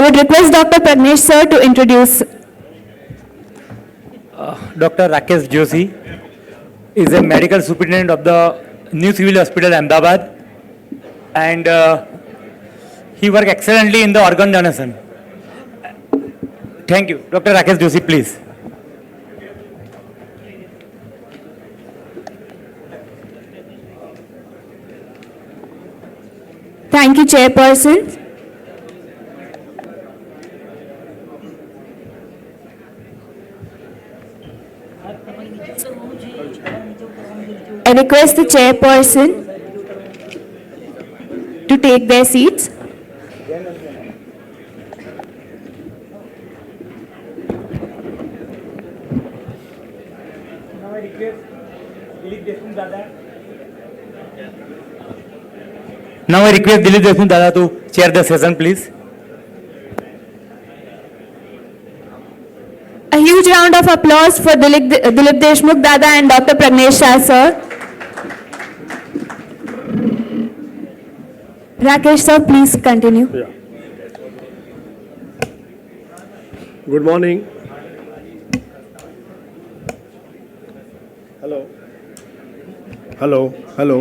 would request Dr. Pragnesh sir to introduce. Dr. Rakesh Joshi is a medical superintendent of the new civil hospital Ahmedabad, and he works excellently in the organ donation. Thank you. Dr. Rakesh Joshi, please. Thank you, Chairperson. I request the Chairperson to take their seats. Now I request Dilip Deshmukh Dada to chair the session, please. A huge round of applause for Dilip Deshmukh Dada and Dr. Pragnesh Shah sir. Rakesh sir, please continue. Yeah. Good morning. Hello. Hello. Hello.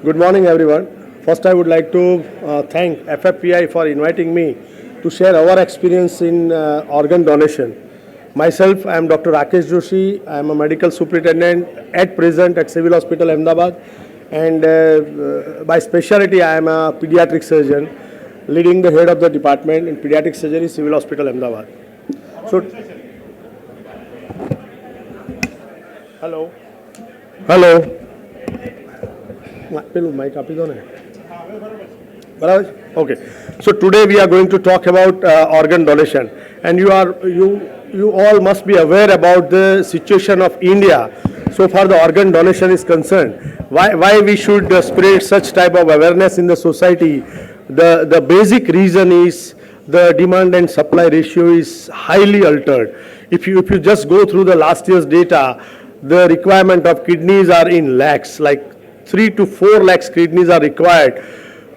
Good morning, everyone. First, I would like to thank FFPI for inviting me to share our experience in organ donation. Myself, I am Dr. Rakesh Joshi. I am a medical superintendent at present at Civil Hospital Ahmedabad, and by specialty, I am a pediatric surgeon, leading the head of the department in pediatric surgery, Civil Hospital Ahmedabad. So, hello. Hello. Mic up is. Okay. So today we are going to talk about organ donation, and you all must be aware about the situation of India so far the organ donation is concerned. Why we should spread such type of awareness in the society? The basic reason is the demand and supply ratio is highly altered. If you just go through the last year's data, the requirement of kidneys are in lakhs, like 3 to 4 lakhs kidneys are required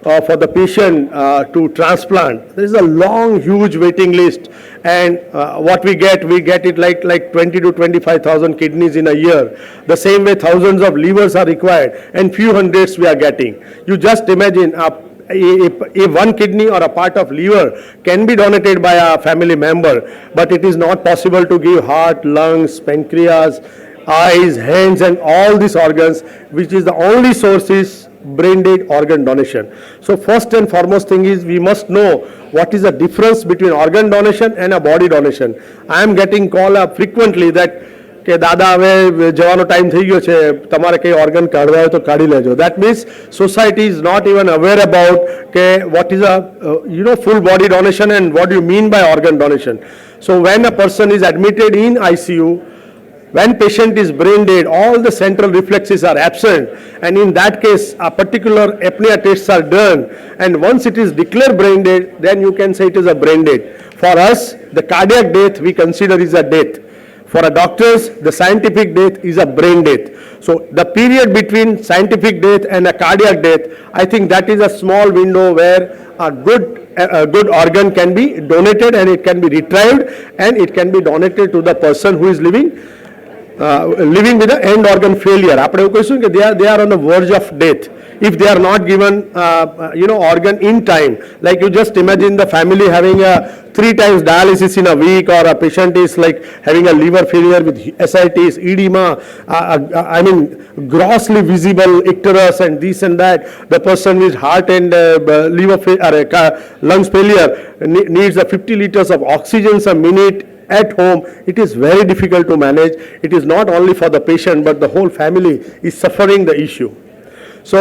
for the patient to transplant. There is a long, huge waiting list, and what we get it like 20 to 25,000 kidneys in a year. The same way, thousands of livers are required, and few hundreds we are getting. You just imagine a one kidney or a part of liver can be donated by a family member, but it is not possible to give heart, lungs, pancreas, eyes, hands, and all these organs, which is the only source is brain-dead organ donation. So first and foremost thing is we must know what is the difference between organ donation and a body donation. I am getting call up frequently that કે દાદા હવે જવાનો time થઈ ગયો છે, તમારે કઈ organ કાઢવા હોય તો કાઢી લેજો. That means society is not even aware about what is a full body donation and what do you mean by organ donation. So when a person is admitted in ICU, when patient is brain dead, all the central reflexes are absent, and in that case a particular apnea tests are done, and once it is declared brain dead, then you can say it is a brain dead. For us, the cardiac death we consider is a death. For a doctors, the scientific death is a brain death. So the period between scientific death and a cardiac death, I think that is a small window where a good organ can be donated, and it can be retrieved, and it can be donated to the person who is living with an end organ failure. આપણે એવું કહીશું કે they are on the verge of death if they are not given organ in time. Like you just imagine the family having a 3 times dialysis in a week, or a patient is like having a liver failure with ascites, edema, grossly visible icterus and this and that. The person with heart and lungs failure needs a 50 liters of oxygen a minute at home. It is very difficult to manage. It is not only for the patient, but the whole family is suffering the issue. So,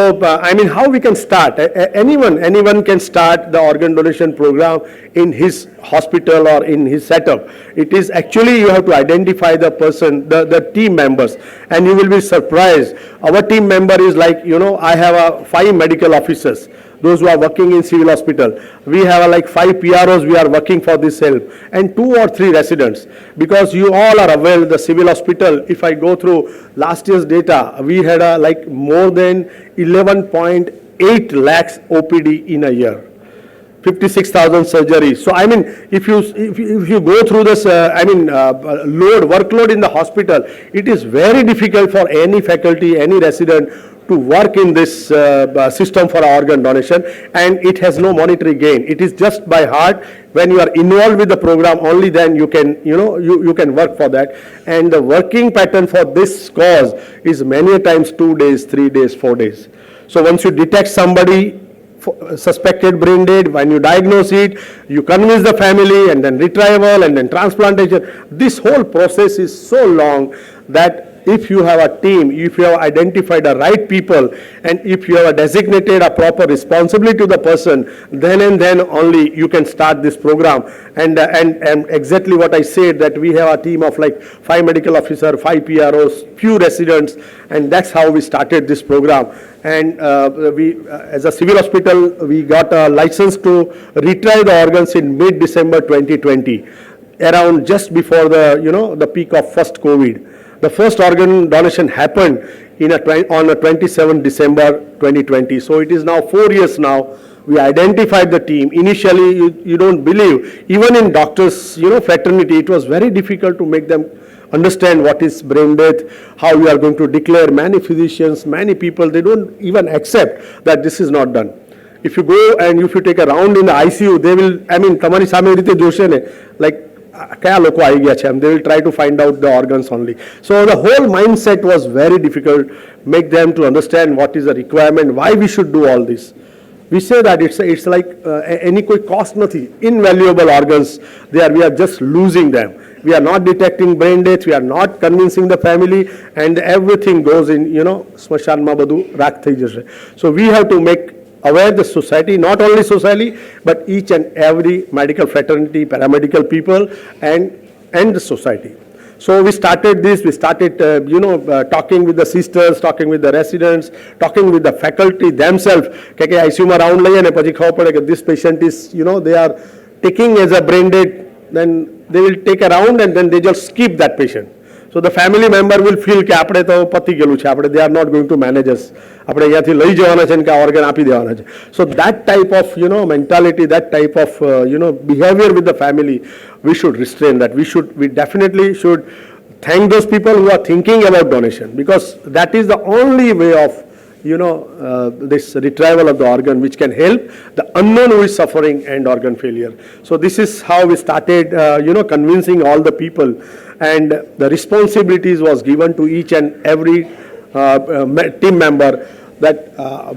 how we can start? Anyone can start the organ donation program in his hospital or in his setup. It is actually, you have to identify the person, the team members, and you will be surprised. Our team member is like, I have 5 medical officers, those who are working in civil hospital. We have like 5 PROs we are working for this help, and 2 or 3 residents, because you all are aware the civil hospital, if I go through last year's data, we had more than 11.8 lakhs OPD in a year. 56,000 surgeries. So I mean, if you go through this, workload in the hospital, it is very difficult for any faculty, any resident to work in this system for organ donation, and it has no monetary gain. It is just by heart. When you are involved with the program, only then you can, you can work for that. And the working pattern for this cause is many times 2 days, 3 days, 4 days. So once you detect somebody suspected brain dead, when you diagnose it, you convince the family, and then retrieval, and then transplantation. This whole process is so long that if you have a team, if you have identified the right people, and if you have designated a proper responsibility to the person, then and then only you can start this program. And exactly what I said, that we have a team of like 5 medical officers, 5 PROs, few residents, and that's how we started this program. And we, as a civil hospital, we got a license to retrieve the organs in mid-December 2020, around just before the, the peak of first COVID. The first organ donation happened on the 27th December 2020. So it is now 4 years now. We identified the team. Initially, you don't believe, even in doctors, fraternity, it was very difficult to make them understand what is brain death, how we are going to declare. Many physicians, many people, they don't even accept that this is not done. If you go and if you take a round in the ICU, they will, તમારી સામે રીતે જોશે ને, like, કયા લોકો આવી ગયા છે, and they will try to find out the organs only. So the whole mindset was very difficult, make them to understand what is the requirement, why we should do all this. We say that it's like any koi cost nathi, invaluable organs, we are just losing them. We are not detecting brain death, we are not convincing the family, and everything goes in, smashanma badu rak thai jase. So we have to make aware the society, not only society, but each and every medical fraternity, paramedical people, and the society. So we started this, we started, talking with the sisters, talking with the residents, talking with the faculty themselves. કે ICU માં round લઈએ ને પછી ખબર પડે કે this patient is, they are taking as a brain dead, then they will take a round and then they just skip that patient. So the family member will feel કે આપણે તો પતી ગયેલું છે, આપણે they are not going to manage us. આપણે અહીંયાથી લઈ જવાના છે ને કે organ આપી દેવાના છે. So that type of, mentality, that type of, behavior with the family, we should restrain that. We definitely should thank those people who are thinking about donation, because that is the only way of, this retrieval of the organ which can help the unknown who is suffering and organ failure. So this is how we started, convincing all the people, and the responsibilities was given to each and every team member. That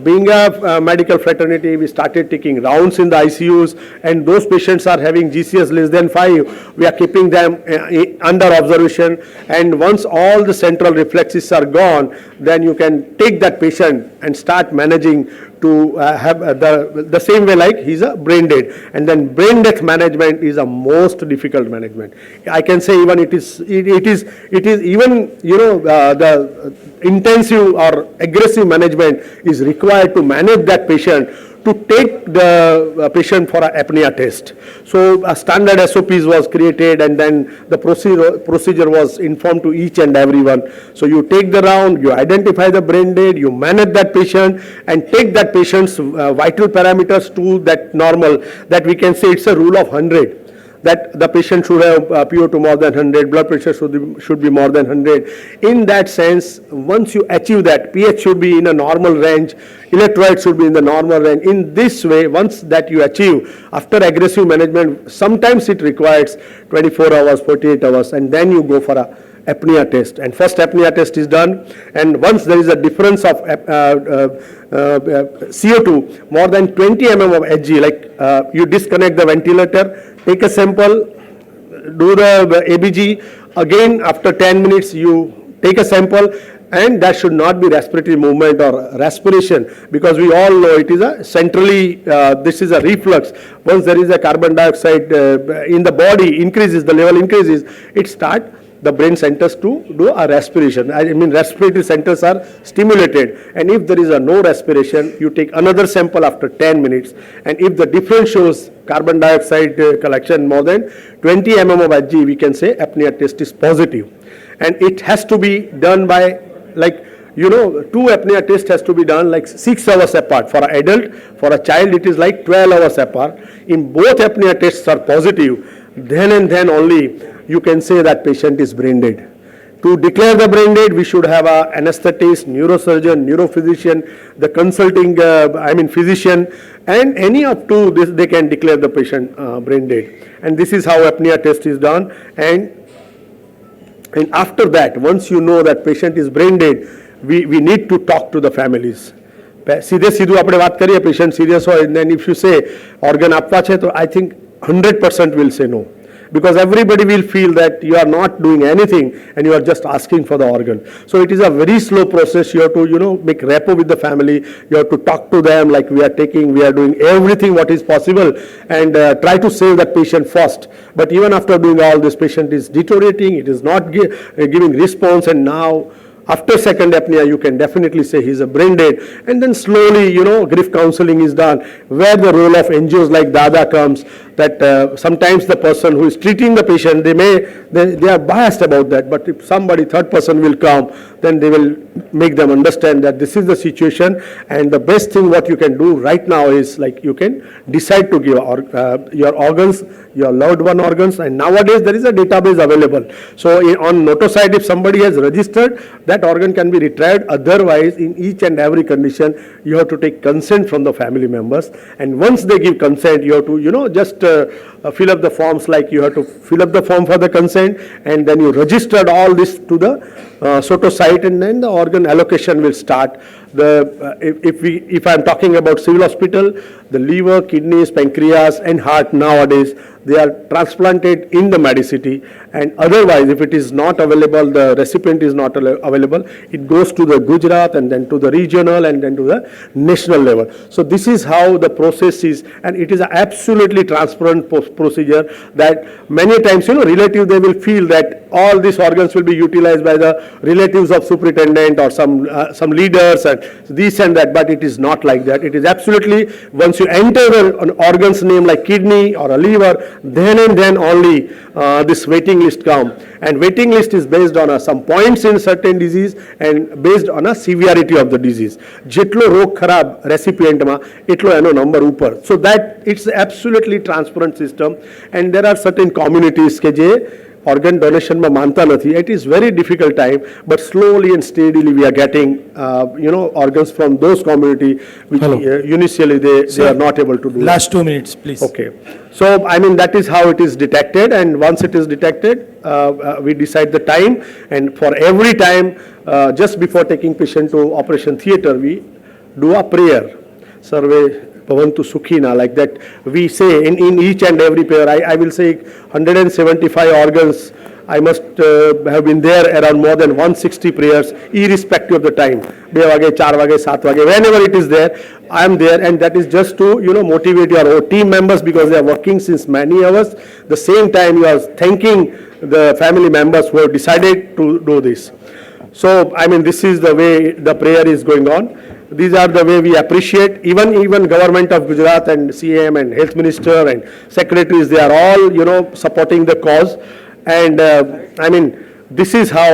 being a medical fraternity, we started taking rounds in the ICUs, and those patients are having GCS less than 5. We are keeping them under observation, and once all the central reflexes are gone, then you can take that patient and start managing to have the same way like he's a brain dead. And then brain death management is a most difficult management. I can say even it is even, the intensive or aggressive management is required to manage that patient, to take the patient for an apnea test. So a standard SOPs was created, and then the procedure was informed to each and everyone. So you take the round, you identify the brain dead, you manage that patient, and take that patient's vital parameters to that normal, that we can say it's a rule of 100. That the patient should have PO2 more than 100, blood pressure should be more than 100. In that sense, once you achieve that, pH should be in a normal range, electrolytes should be in the normal range. In this way, once that you achieve, after aggressive management, sometimes it requires 24 hours, 48 hours, and then you go for a apnea test. And first apnea test is done, and once there is a difference of CO2 more than 20 mm of Hg, like you disconnect the ventilator, take a sample, do the ABG, again after 10 minutes you take a sample, and that should not be respiratory movement or respiration, because we all know it is a centrally, this is a reflux. Once there is a carbon dioxide in the body increases, the level increases, it starts the brain centers to do a respiration. I mean, respiratory centers are stimulated, and if there is a no respiration, you take another sample after 10 minutes, and if the difference shows carbon dioxide collection more than 20 mm of Hg, we can say apnea test is positive. And it has to be done by like you know, 2 apnea tests has to be done like 6 hours apart. For an adult, for a child, it is like 12 hours apart. In both apnea tests are positive, then and then only you can say that patient is brain dead. To declare the brain dead, we should have a anesthetist, neurosurgeon, neurophysician, the consulting, physician, and any of two, they can declare the patient brain dead. And this is how apnea test is done. And after that, once you know that patient is brain dead, we need to talk to the families. सीधे सीधू આપણે વાત કરીએ patient serious હોય, and then if you say organ આપવા છે તો I think 100% will say no, because everybody will feel that you are not doing anything and you are just asking for the organ. So it is a very slow process. You have to, you know, make rapport with the family. You have to talk to them like we are doing everything what is possible, and try to save that patient first. But even after doing all this, patient is deteriorating, it is not giving response, and now after second apnea, you can definitely say he's a brain dead. And then slowly, you know, grief counseling is done, where the role of NGOs like Dada comes, that sometimes the person who is treating the patient, they are biased about that. But if somebody, third person will come, then they will make them understand that this is the situation, and the best thing what you can do right now is like you can decide to give your organs, your loved one organs, and nowadays there is a database available. So on Notosite, if somebody has registered, that organ can be retrieved. Otherwise, in each and every condition, you have to take consent from the family members, and once they give consent, you have to, you know, just fill up the forms, like you have to fill up the form for the consent, and then you registered all this to the SOTO site, and then the organ allocation will start. If I am talking about civil hospital, the liver, kidneys, pancreas, and heart nowadays, they are transplanted in the Medicity, and otherwise if it is not available, the recipient is not available, it goes to the Gujarat, and then to the regional, and then to the national level. So this is how the process is, and it is an absolutely transparent procedure, that many times, you know, relative, they will feel that all these organs will be utilized by the relatives of superintendent or some leaders and this and that, but it is not like that. It is absolutely, once you enter an organ's name like kidney or a liver, then and then only this waiting list come. And waiting list is based on some points in certain disease and based on a severity of the disease. જેટલો રોગ ખરાબ રેસિપિયન્ટમાં એટલો એનો number ઉપર. So that it's absolutely transparent system, and there are certain communities કે જે organ donation માં માનતા નથી. It is very difficult time, but slowly and steadily we are getting organs from those community which initially they are not able to do. Last 2 minutes, please. Okay. So I mean, that is how it is detected, and once it is detected, we decide the time, and for every time, just before taking patient to operation theatre, we do a prayer. Survey Bhavantu Sukhina, like that we say in each and every prayer. I will say 175 organs. I must have been there around more than 160 prayers, irrespective of the time. 2 વાગે, 4 વાગે, 7 વાગે, whenever it is there, I am there, and that is just to, you know, motivate your team members, because they are working since many hours. The same time you are thanking the family members who have decided to do this. So I mean, this is the way the prayer is going on. These are the way we appreciate, even government of Gujarat and CM and health minister and secretaries, they are all, you know, supporting the cause. And I mean, this is how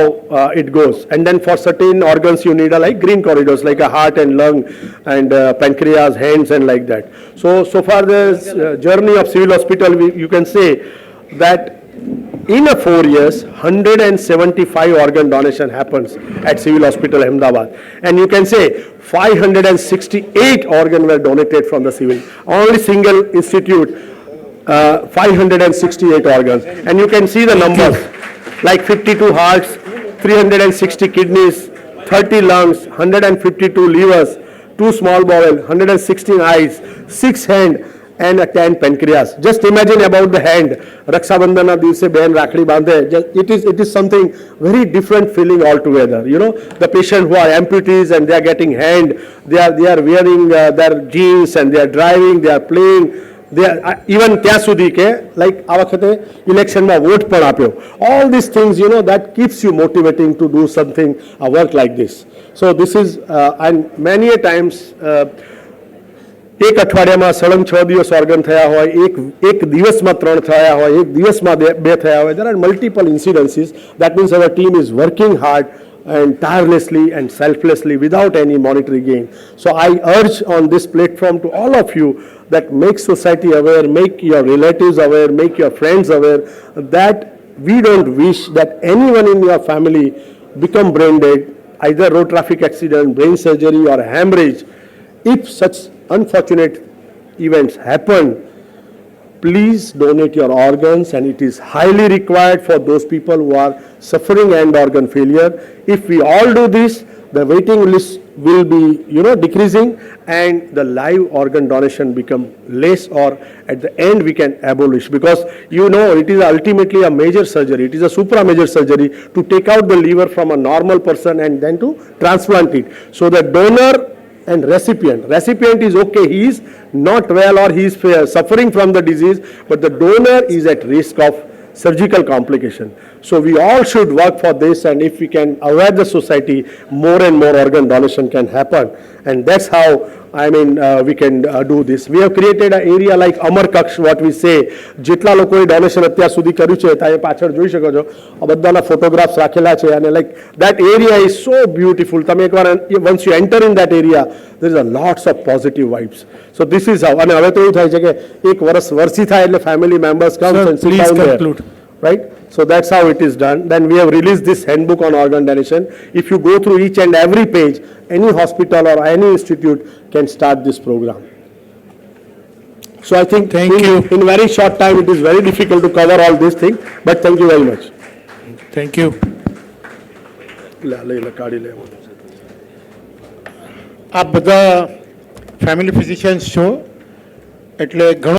it goes. And then for certain organs you need like green corridors, like a heart and lung and pancreas, hands, and like that. So far the journey of civil hospital, you can say that in 4 years, 175 organ donation happens at Civil Hospital Ahmedabad. And you can say 568 organ were donated from the civil. Only single institute, 568 organs. And you can see the numbers, like 52 hearts, 360 kidneys, 30 lungs, 152 livers, 2 small bowel, 116 eyes, 6 hand, and 10 pancreas. Just imagine about the hand. Rakshabandhana દિવસે બહેન રાખડી બાંધે. It is something very different feeling altogether. You know, the patient who are amputees and they are getting hand, they are wearing their jeans and they are driving, they are playing. They are even ત્યાં સુધી કે like આ વખતે ઇલેક્શનમાં vote પણ આપ્યો. All these things, you know, that keeps you motivating to do something, a work like this. So this is and many a times એક અઠવાડિયામાં સળંગ 6 દિવસ ઓર્ગન થયા હોય, એક દિવસમાં 3 થયા હોય, એક દિવસમાં 2 થયા હોય. There are multiple incidences. That means our team is working hard and tirelessly and selflessly without any monetary gain. So I urge on this platform to all of you that make society aware, make your relatives aware, make your friends aware that we don't wish that anyone in your family become brain dead, either road traffic accident, brain surgery or hemorrhage. If such unfortunate events happen, please donate your organs, and it is highly required for those people who are suffering end organ failure. If we all do this, the waiting list will be, decreasing, and the live organ donation become less, or at the end we can abolish, because it is ultimately a major surgery. It is a supra major surgery to take out the liver from a normal person and then to transplant it. So the donor and recipient is okay, he is not well or he is suffering from the disease, but the donor is at risk of surgical complication. So we all should work for this, and if we can aware the society, more and more organ donation can happen, and that's how we can do this. We have created an area like Amar Kaksh, what we say, જેટલા લોકોએ donation અત્યાર સુધી કર્યું છે ત્યાં પાછળ જોઈ શકો છો આ બધાના ફોટોગ્રાફ્સ રાખેલા છે, અને like that area is so beautiful. તમે એકવાર once you enter in that area, there is a lots of positive vibes. So this is how, અને હવે તો એવું થાય છે કે એક વર્ષ વરસી થાય એટલે family members come and sit down there, right? So that's how it is done. Then we have released this handbook on organ donation. If you go through each and every page, any hospital or any institute can start this program. So I think in very short time it is very difficult to cover all these things, but thank you very much. Thank you. આપ બધા family physicians છો એટલે ઘણું